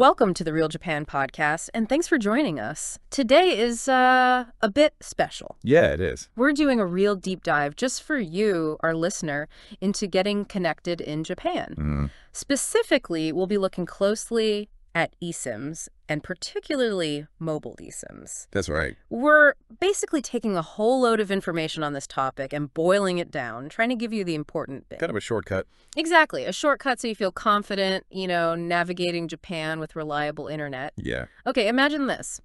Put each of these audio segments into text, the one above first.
Welcome to the Real Japan podcast, and thanks for joining us. Today is a bit special. Yeah, it is. We're doing a real deep dive just for you, our listener, into getting connected in Japan. Specifically, we'll be looking closely at eSIMs, and particularly mobile eSIMs. That's right. We're basically taking a whole load of information on this topic and boiling it down, trying to give you the important bit. Kind of a shortcut. Exactly. A shortcut so you feel confident, navigating Japan with reliable internet. Yeah. Okay, imagine this.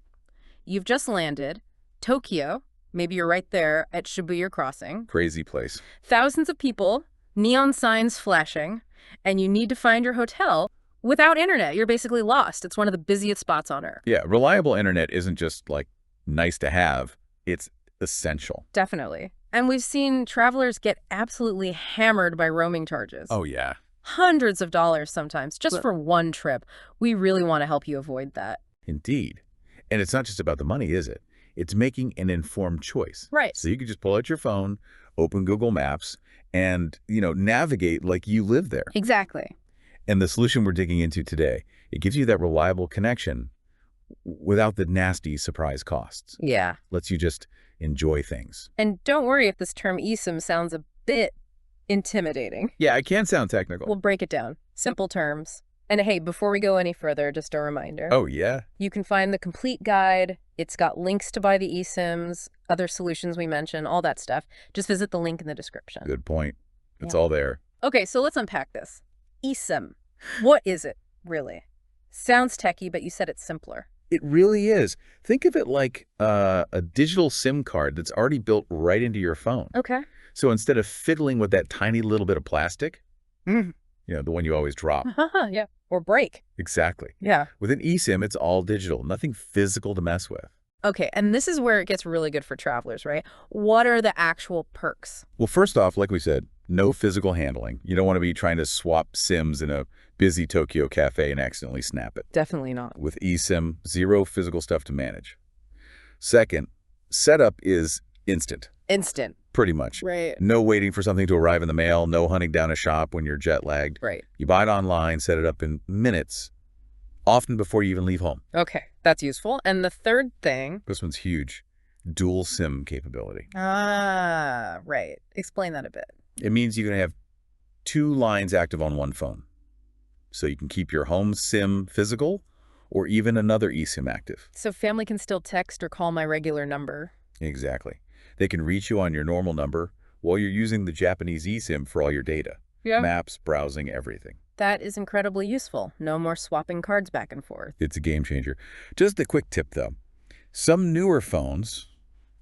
You've just landed. Tokyo. Maybe you're right there at Shibuya Crossing. Crazy place. Thousands of people, neon signs flashing, and you need to find your hotel. Without internet, you're basically lost. It's one of the busiest spots on Earth. Yeah, reliable internet isn't just, nice to have. It's essential. Definitely. And we've seen travelers get absolutely hammered by roaming charges. Oh, yeah. Hundreds of dollars sometimes, just for one trip. We really want to help you avoid that. Indeed. And it's not just about the money, is it? It's making an informed choice. Right. So you can just pull out your phone, open Google Maps, and, navigate like you live there. Exactly. And the solution we're digging into today, it gives you that reliable connection without the nasty surprise costs. Yeah. Lets you just enjoy things. And don't worry if this term eSIM sounds a bit intimidating. Yeah, it can sound technical. We'll break it down. Simple terms. And hey, before we go any further, just a reminder. Oh, yeah? You can find the complete guide. It's got links to buy the eSIMs, other solutions we mentioned, all that stuff. Just visit the link in the description. Good point. It's all there. Okay, so let's unpack this. eSIM. What is it, really? Sounds techie, but you said it's simpler. It really is. Think of it like a digital SIM card that's already built right into your phone. Okay. So instead of fiddling with that tiny little bit of plastic, Mm. the one you always drop. Yeah. Or break. Exactly. Yeah. With an eSIM, it's all digital, nothing physical to mess with. Okay, and this is where it gets really good for travelers, right? What are the actual perks? Well, first off, like we said, no physical handling. You don't want to be trying to swap SIMs in a busy Tokyo cafe and accidentally snap it. Definitely not. With eSIM, zero physical stuff to manage. Second, setup is instant. Instant. Pretty much. Right. No waiting for something to arrive in the mail, no hunting down a shop when you're jet lagged. Right. You buy it online, set it up in minutes, often before you even leave home. Okay, that's useful. And the third thing... This one's huge. Dual SIM capability. Ah, right. Explain that a bit. It means you can have two lines active on one phone. So you can keep your home SIM physical or even another eSIM active. So family can still text or call my regular number. Exactly. They can reach you on your normal number while you're using the Japanese eSIM for all your data. Yeah. Maps, browsing, everything. That is incredibly useful. No more swapping cards back and forth. It's a game changer. Just a quick tip, though. Some newer phones,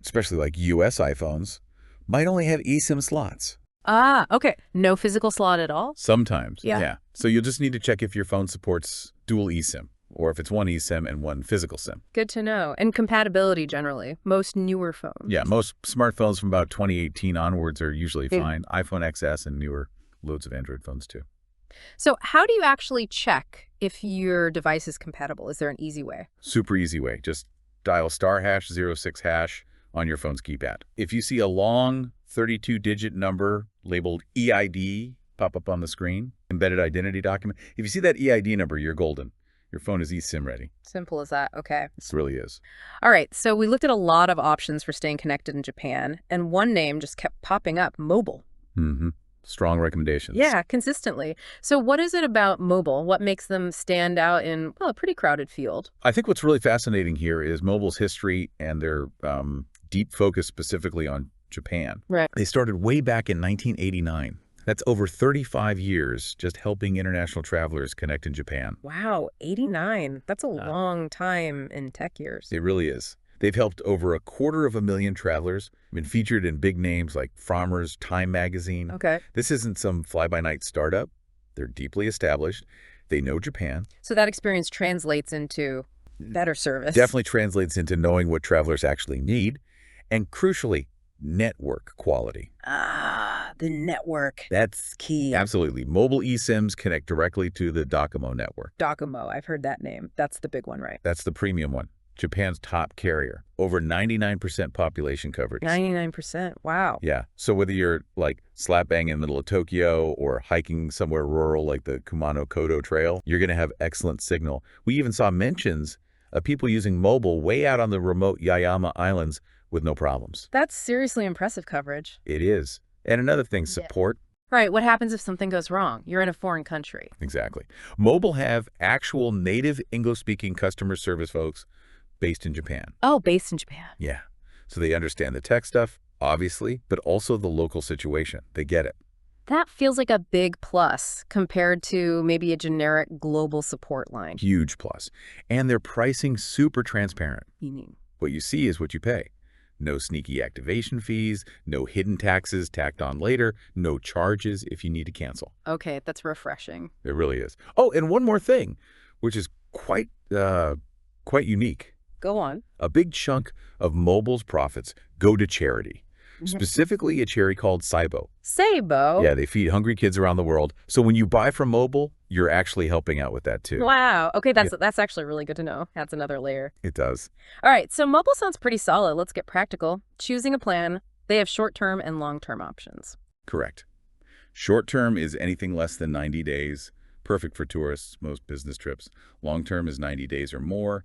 especially like US iPhones, might only have eSIM slots. Ah, okay. No physical slot at all? Sometimes, Yeah. yeah. So you'll just need to check if your phone supports dual eSIM, or if it's one eSIM and one physical SIM. Good to know. And compatibility, generally. Most newer phones. Yeah, most smartphones from about 2018 onwards are usually Yeah. fine. iPhone XS and newer, loads of Android phones too. So how do you actually check if your device is compatible? Is there an easy way? Super easy way. Just dial *#06# on your phone's keypad. If you see a long 32-digit number labeled EID pop up on the screen, embedded identity document, if you see that EID number, you're golden. Your phone is eSIM ready. Simple as that. Okay. It really is. All right. So we looked at a lot of options for staying connected in Japan, and one name just kept popping up, mobile. Mm-hmm. Strong recommendations. Yeah, consistently. So what is it about mobile? What makes them stand out in, well, a pretty crowded field? I think what's really fascinating here is mobile's history and their deep focus specifically on Japan. Right. They started way back in 1989. That's over 35 years just helping international travelers connect in Japan. Wow, 89. That's a long time in tech years. It really is. They've helped over 250,000 travelers, been featured in big names like Frommer's Time magazine. Okay. This isn't some fly-by-night startup. They're deeply established. They know Japan. So that experience translates into better service. Definitely translates into knowing what travelers actually need. And crucially, network quality. Ah, the network. That's key. Absolutely. Mobile eSIMs connect directly to the Docomo network. Docomo. I've heard that name. That's the big one, right? That's the premium one. Japan's top carrier. Over 99% population coverage. 99%. Wow. Yeah. So whether you're like slap bang in the middle of Tokyo or hiking somewhere rural like the Kumano-Kodo Trail, you're going to have excellent signal. We even saw mentions of people using mobile way out on the remote Yaeyama Islands with no problems. That's seriously impressive coverage. It is. And another thing, support. Right. What happens if something goes wrong? You're in a foreign country. Exactly. Mobile have actual native English-speaking customer service folks based in Japan. Oh, based in Japan. Yeah. So they understand the tech stuff, obviously, but also the local situation. They get it. That feels like a big plus compared to maybe a generic global support line. Huge plus. And their pricing super transparent. Meaning? What you see is what you pay. No sneaky activation fees, no hidden taxes tacked on later, no charges if you need to cancel. Okay, that's refreshing. It really is. Oh, and one more thing, which is quite unique. Go on. A big chunk of Mobile's profits go to charity. Specifically a charity called Saibo. Saibo? Yeah, they feed hungry kids around the world. So when you buy from Mobile, you're actually helping out with that too. Wow. Okay, that's actually really good to know. That's another layer. It does. All right, so Mobile sounds pretty solid. Let's get practical. Choosing a plan. They have short-term and long-term options. Correct. Short-term is anything less than 90 days. Perfect for tourists, most business trips. Long-term is 90 days or more,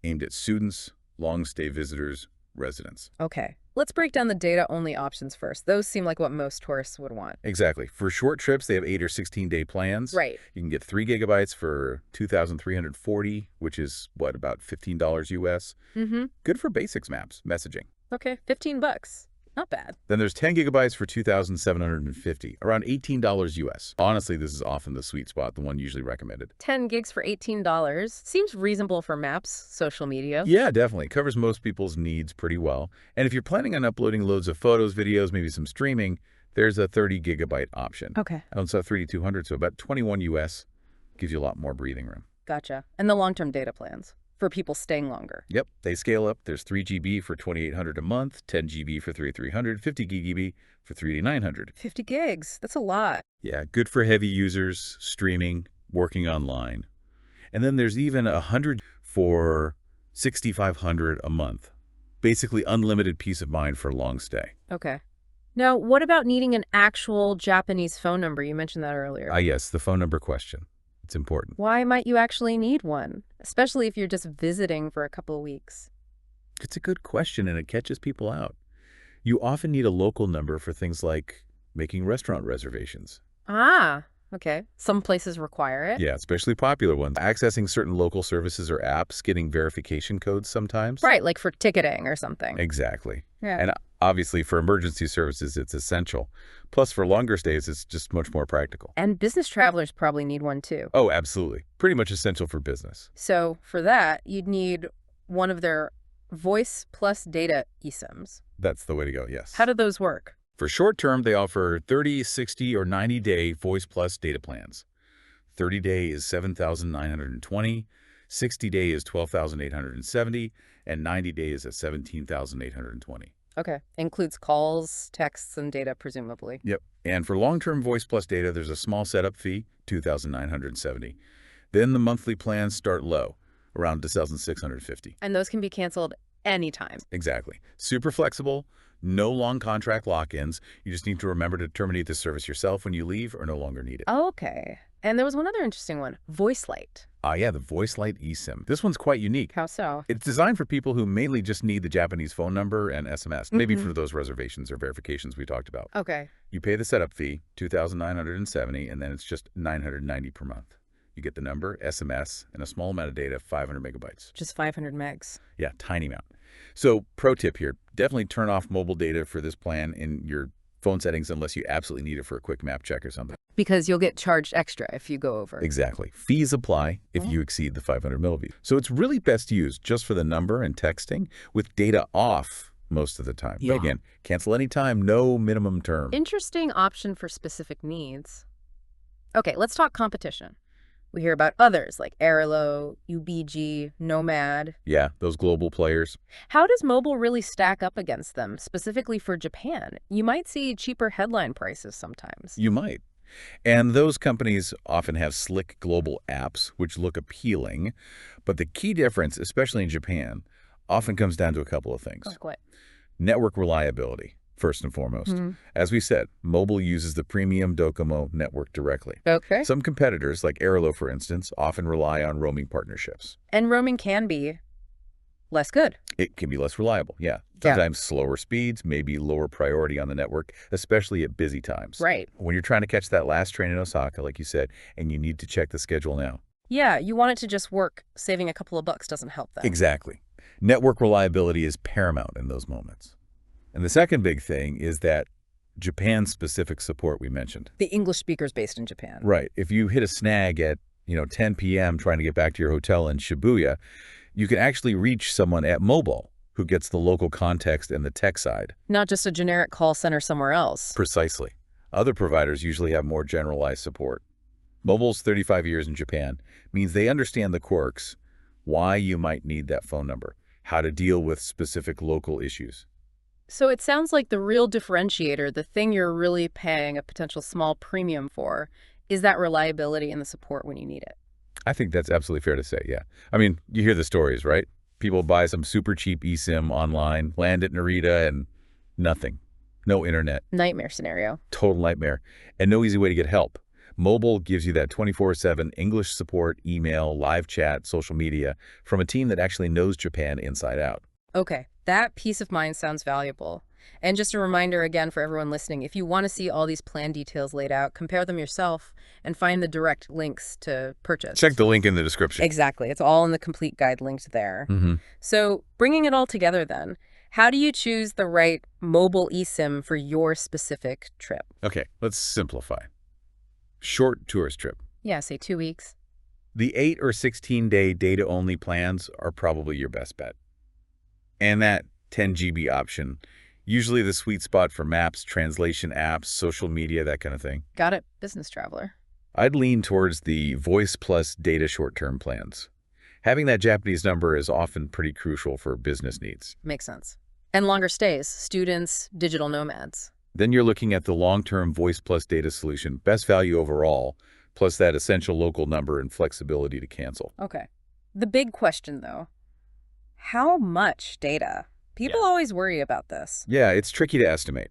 aimed at students, long-stay visitors, residents. Okay. Let's break down the data-only options first. Those seem like what most tourists would want. Exactly. For short trips, they have 8 or 16-day plans. Right. You can get 3 gigabytes for $2,340, which is, what, about $15 US? Mm-hmm. Good for basics maps, messaging. Okay, $15. Not bad. Then there's 10 gigabytes for $2,750, around $18 US. Honestly, this is often the sweet spot, the one usually recommended. 10 gigs for $18. Seems reasonable for maps, social media. Yeah, definitely. Covers most people's needs pretty well. And if you're planning on uploading loads of photos, videos, maybe some streaming, there's a 30 gigabyte option. Okay. I don't saw 3200, so about 21 US. Gives you a lot more breathing room. Gotcha. And the long-term data plans for people staying longer. Yep, they scale up. There's 3 GB for $2,800 a month, 10 GB for $3,300, 50 GB for $3,900. 50 gigs. That's a lot. Yeah, good for heavy users, streaming, working online. And then there's even 100 for $6,500 a month. Basically unlimited peace of mind for a long stay. Okay. Now, what about needing an actual Japanese phone number? You mentioned that earlier. Yes, the phone number question. It's important. Why might you actually need one, especially if you're just visiting for a couple of weeks? It's a good question, and it catches people out. You often need a local number for things like making restaurant reservations. Ah, okay. Some places require it. Yeah, especially popular ones. Accessing certain local services or apps, getting verification codes sometimes. Right, like for ticketing or something. Exactly. Yeah. And obviously for emergency services, it's essential. Plus for longer stays, it's just much more practical. And business travelers probably need one too. Oh, absolutely. Pretty much essential for business. So for that, you'd need one of their voice plus data eSIMs. That's the way to go, yes. How do those work? For short term, they offer 30, 60, or 90-day voice plus data plans. 30-day is $7,920, 60-day is $12,870, and 90 days is $17,820. Okay. Includes calls, texts, and data, presumably. Yep. And for long-term voice plus data, there's a small setup fee, $2,970. Then the monthly plans start low, around $2,650. And those can be canceled anytime. Exactly. Super flexible, no long contract lock-ins. You just need to remember to terminate the service yourself when you leave or no longer need it. Okay. And there was one other interesting one, Voice Lite. Yeah, the Voice Lite eSIM. This one's quite unique. How so? It's designed for people who mainly just need the Japanese phone number and SMS, maybe for those reservations or verifications we talked about. Okay. You pay the setup fee, $2,970, and then it's just $990 per month. You get the number, SMS, and a small amount of data, 500 megabytes. Just 500 megs. Yeah, tiny amount. So pro tip here, definitely turn off mobile data for this plan in your phone settings unless you absolutely need it for a quick map check or something. Because you'll get charged extra if you go over. Exactly. Fees apply if you exceed the 500 millivolts. So it's really best used just for the number and texting with data off most of the time. Yeah. But again, cancel anytime, no minimum term. Interesting option for specific needs. Okay, let's talk competition. We hear about others like Airalo, Ubigi, Nomad. Yeah, those global players. How does mobile really stack up against them, specifically for Japan? You might see cheaper headline prices sometimes. You might. And those companies often have slick global apps which look appealing, but the key difference, especially in Japan, often comes down to a couple of things. Like what? Network reliability, first and foremost. As we said, mobile uses the premium Docomo network directly. Okay. Some competitors, like Airalo, for instance, often rely on roaming partnerships. And roaming can be less good. It can be less reliable, yeah. Sometimes slower speeds, maybe lower priority on the network, especially at busy times. Right. When you're trying to catch that last train in Osaka, like you said, and you need to check the schedule now. Yeah, you want it to just work. Saving a couple of bucks doesn't help that. Exactly. Network reliability is paramount in those moments. And the second big thing is that Japan-specific support we mentioned. The English speakers based in Japan. Right. If you hit a snag at, 10 p.m. trying to get back to your hotel in Shibuya, you can actually reach someone at Mobal who gets the local context and the tech side. Not just a generic call center somewhere else. Precisely. Other providers usually have more generalized support. Mobile's 35 years in Japan means they understand the quirks, why you might need that phone number, how to deal with specific local issues. So it sounds like the real differentiator, the thing you're really paying a potential small premium for, is that reliability and the support when you need it. I think that's absolutely fair to say, yeah. I mean, you hear the stories, right? People buy some super cheap eSIM online, land at Narita, and nothing. No internet. Nightmare scenario. Total nightmare. And no easy way to get help. Mobile gives you that 24/7 English support, email, live chat, social media from a team that actually knows Japan inside out. Okay, that peace of mind sounds valuable. And just a reminder again for everyone listening, if you want to see all these plan details laid out, compare them yourself and find the direct links to purchase. Check the link in the description. Exactly. It's all in the complete guide linked there. So bringing it all together then, how do you choose the right mobile eSIM for your specific trip? Okay, let's simplify. Short tourist trip. Yeah, say 2 weeks. The 8 or 16-day data-only plans are probably your best bet. And that 10 GB option, usually the sweet spot for maps, translation apps, social media, that kind of thing. Got it. Business traveler. I'd lean towards the voice plus data short-term plans. Having that Japanese number is often pretty crucial for business needs. Makes sense. And longer stays, students, digital nomads. Then you're looking at the long-term voice plus data solution, best value overall, plus that essential local number and flexibility to cancel. Okay. The big question, though, how much data? People always worry about this. Yeah, it's tricky to estimate.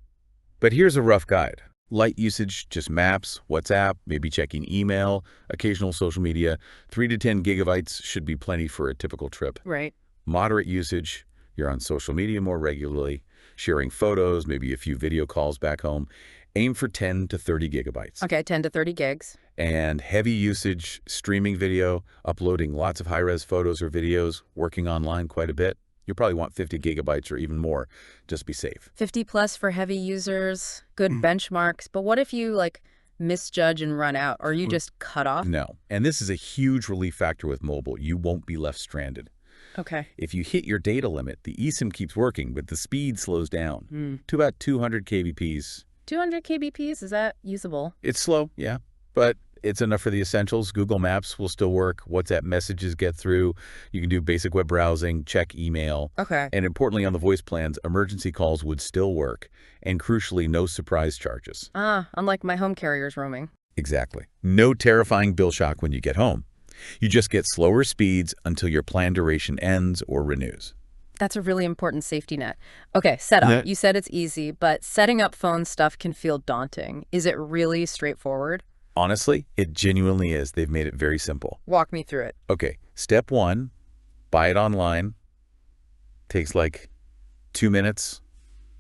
But here's a rough guide. Light usage, just maps, WhatsApp, maybe checking email, occasional social media. 3 to 10 gigabytes should be plenty for a typical trip. Right. Moderate usage, you're on social media more regularly, sharing photos, maybe a few video calls back home. Aim for 10 to 30 gigabytes. Okay, 10 to 30 gigs. And heavy usage, streaming video, uploading lots of high-res photos or videos, working online quite a bit. You'll probably want 50 gigabytes or even more. Just be safe. 50 plus for heavy users, good benchmarks. But what if you misjudge and run out, or you just cut off? No. And this is a huge relief factor with mobile. You won't be left stranded. Okay. If you hit your data limit, the eSIM keeps working, but the speed slows down to about 200 kbps. 200 kbps, is that usable? It's slow, yeah, but it's enough for the essentials. Google Maps will still work. WhatsApp messages get through. You can do basic web browsing, check email. Okay. And importantly, on the voice plans, emergency calls would still work. And crucially, no surprise charges. Unlike my home carrier's roaming. Exactly. No terrifying bill shock when you get home. You just get slower speeds until your plan duration ends or renews. That's a really important safety net. Okay, setup. You said it's easy, but setting up phone stuff can feel daunting. Is it really straightforward? Honestly, it genuinely is. They've made it very simple. Walk me through it. Okay, step 1, buy it online. Takes like 2 minutes.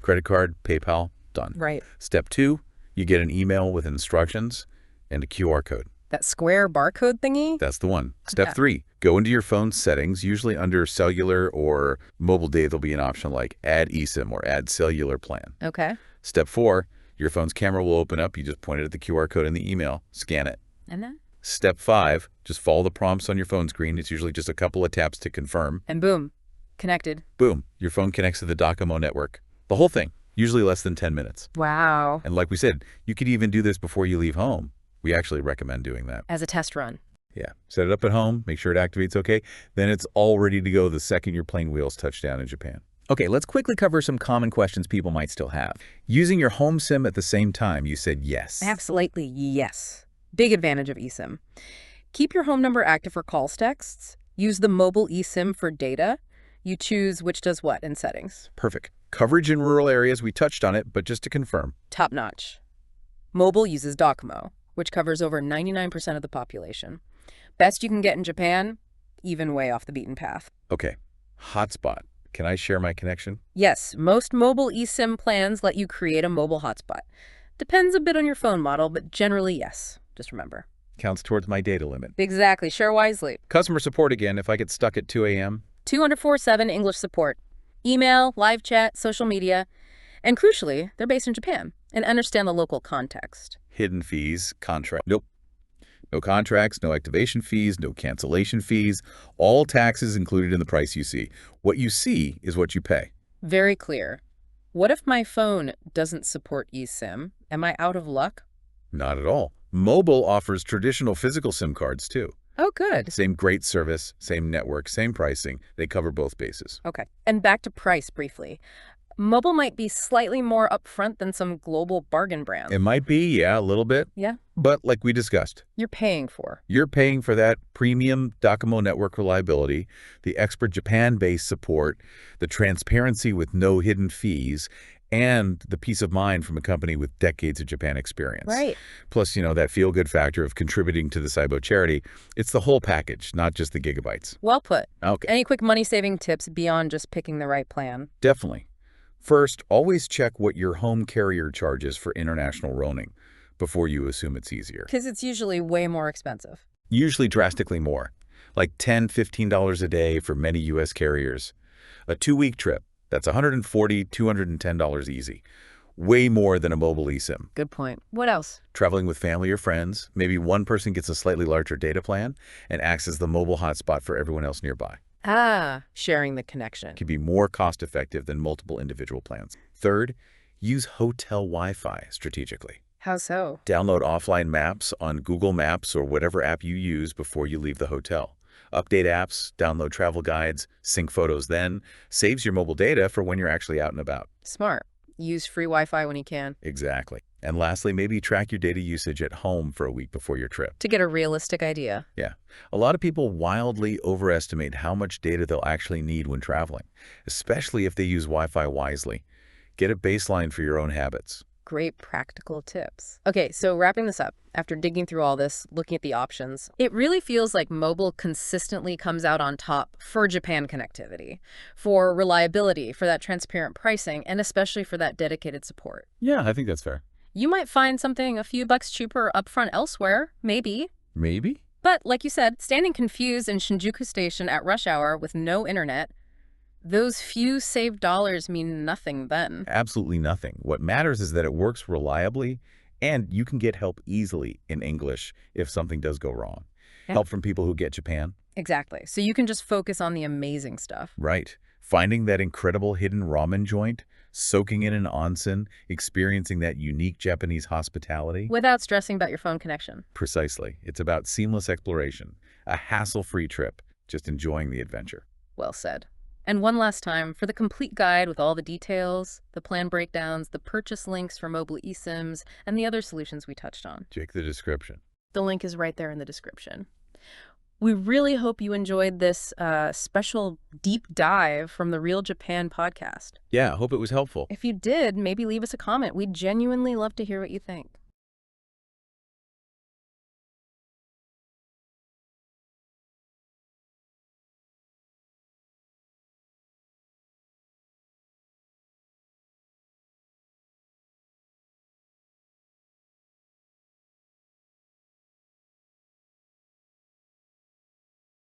Credit card, PayPal, done. Right. Step 2, you get an email with instructions and a QR code. That square barcode thingy? That's the one. Step 3, go into your phone settings. Usually under cellular or mobile data, there'll be an option like add eSIM or add cellular plan. Okay. Step 4, your phone's camera will open up. You just point it at the QR code in the email, scan it. And then? Step 5, just follow the prompts on your phone screen. It's usually just a couple of taps to confirm. And boom, connected. Boom, your phone connects to the Docomo network. The whole thing, usually less than 10 minutes. Wow. And like we said, you could even do this before you leave home. We actually recommend doing that. As a test run. Yeah. Set it up at home, make sure it activates okay. Then it's all ready to go the second your plane wheels touch down in Japan. Okay, let's quickly cover some common questions people might still have. Using your home SIM at the same time, you said yes. Absolutely, yes. Big advantage of eSIM. Keep your home number active for calls, texts. Use the mobile eSIM for data. You choose which does what in settings. Perfect. Coverage in rural areas, we touched on it, but just to confirm. Top notch. Mobile uses Docomo, which covers over 99% of the population. Best you can get in Japan, even way off the beaten path. Okay, hotspot. Can I share my connection? Yes, most mobile eSIM plans let you create a mobile hotspot. Depends a bit on your phone model, but generally yes. Just remember. Counts towards my data limit. Exactly. Share wisely. Customer support again if I get stuck at 2 a.m. 204/7 English support. Email, live chat, social media. And crucially, they're based in Japan and understand the local context. Hidden fees, contract. Nope. No contracts, no activation fees, no cancellation fees. All taxes included in the price you see. What you see is what you pay. Very clear. What if my phone doesn't support eSIM? Am I out of luck? Not at all. Mobile offers traditional physical SIM cards too. Oh, good. Same great service, same network, same pricing. They cover both bases. Okay. And back to price briefly. Mobile might be slightly more upfront than some global bargain brands. It might be, yeah, a little bit. Yeah. But like we discussed, You're paying for. you're paying for that premium Docomo network reliability, the expert Japan-based support, the transparency with no hidden fees, and the peace of mind from a company with decades of Japan experience. Right. Plus, that feel-good factor of contributing to the Saibo charity. It's the whole package, not just the gigabytes. Well put. Okay, Any quick money-saving tips beyond just picking the right plan? definitely. First, always check what your home carrier charges for international roaming before you assume it's easier. Because it's usually way more expensive. Usually drastically more, like $10, $15 a day for many U.S. carriers. A 2-week trip, that's $140, $210 easy. Way more than a mobile eSIM. Good point. What else? Traveling with family or friends, maybe one person gets a slightly larger data plan and acts as the mobile hotspot for everyone else nearby. Sharing the connection. Can be more cost-effective than multiple individual plans. Third, use hotel Wi-Fi strategically. How so? Download offline maps on Google Maps or whatever app you use before you leave the hotel. Update apps, download travel guides, sync photos then. Saves your mobile data for when you're actually out and about. Smart. Use free Wi-Fi when you can. Exactly. And lastly, maybe track your data usage at home for a week before your trip. To get a realistic idea. Yeah. A lot of people wildly overestimate how much data they'll actually need when traveling, especially if they use Wi-Fi wisely. Get a baseline for your own habits. Great practical tips. Okay, so wrapping this up, after digging through all this, looking at the options, it really feels like mobile consistently comes out on top for Japan connectivity, for reliability, for that transparent pricing, and especially for that dedicated support. Yeah, I think that's fair. You might find something a few bucks cheaper upfront elsewhere, maybe. Maybe? But like you said, standing confused in Shinjuku Station at rush hour with no internet, those few saved dollars mean nothing then. Absolutely nothing. What matters is that it works reliably and you can get help easily in English if something does go wrong. Yeah. Help from people who get Japan. Exactly. So you can just focus on the amazing stuff. Right. Finding that incredible hidden ramen joint, soaking in an onsen, experiencing that unique Japanese hospitality. Without stressing about your phone connection. Precisely. It's about seamless exploration, a hassle-free trip, just enjoying the adventure. Well said. And one last time, for the complete guide with all the details, the plan breakdowns, the purchase links for mobile eSIMs, and the other solutions we touched on. Check the description. The link is right there in the description. We really hope you enjoyed this special deep dive from the Real Japan podcast. Yeah, hope it was helpful. If you did, maybe leave us a comment. We'd genuinely love to hear what you think.